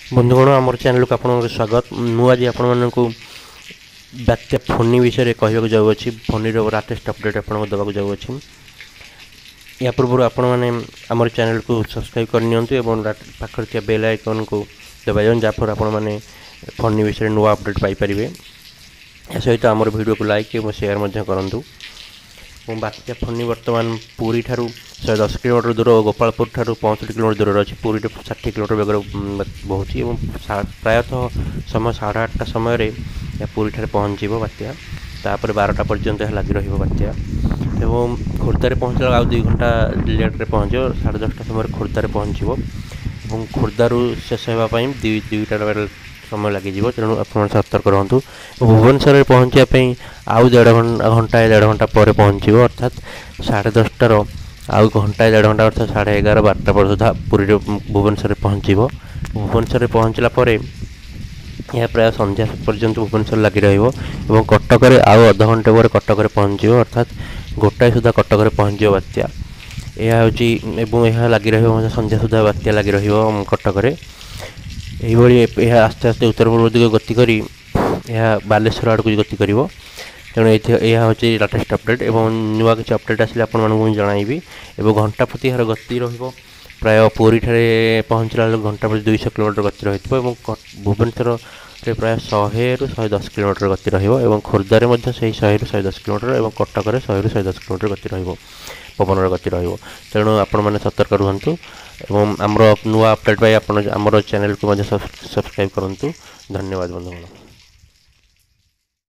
बंधुगण आम चैनल को आपको स्वागत। मुझे आपण बात्या फनी विषय कहवाक जाऊँगी। फनीर लाटेस्ट अपडेट आपको देवाक जाऊँगी। या पूर्व आपण मैंने आम चैनल को सब्सक्राइब करनी पाखे बेल आइकन को दबाई जहाँफल आपण मैंने फनी विषय नुआ अपडेट पाइपर। या सहित आम वीडियो को लाइक और शेयर करूँ। बात्या फनी वर्तमान पुरी ठारू 110 किलोमीटर दूर और गोपालपुर ठारू 65 किलोमीटर दूर अच्छी। पुरी 60 किलोमीटर बेगर बहुत प्रायतः समय 8:30 समय पुरी ठारे पहुँच बात्या। तापर 12टा पर्यंत लगी रत्या एवं खोर्धार पहुँचला 2 घंटा लेट्रे पहुँच 10:30 समय खोर्धार पहुँचो। खोर्धारू शेष होगापी 2टा समय लगे तेणु आप सतर्क रहूँ। भुवनेश्वर पहुँचापी आउ 1.5 घंटा पर पहुँचो अर्थात 10:30 आउ घंटा 1.5 घंटा अर्थात 11:30 12टा पर सुधा पुरी भुवनेश्वर पहुँचो। भुवनेश्वर पहुँचला यह प्राय संध्या पर्यंत भुवनेश्वर लगी रहा। कटक आउ अध घंटे पर कटक पहुँचो अर्थात 1टाए सुधा कटक पहुँचो बात्या। यह हूँ लगी रहा संध्या सुधा बात्या लगी रहा कटक। यह आस्ते आस्ते उत्तर पूर्व दिग गति करी बालेश्वर आड़ को गति कर। तेणु यह हूँ लाटेस्ट अपडेट और नुआ किसी अपडेट आसिले आपको जनइबी। घंटा प्रति यार गति प्राय पुरी ठारे पहुँचला घंटा प्रति 200 किलोमीटर गति रही। भुवनेश्वर प्राय 100 ରୁ 110 किलोमीटर गति रही। खोर्धार से 100 ରୁ 110 किलोमीटर और कटक 100 ରୁ 110 किलोमीटर गति रही पवन गति रही। तेणु आपण मैंने सतर्क रुहतु एवं आमर नुआ अपडेट आमर चैनल को सब्सक्राइब करूँ। धन्यवाद बंधुगण।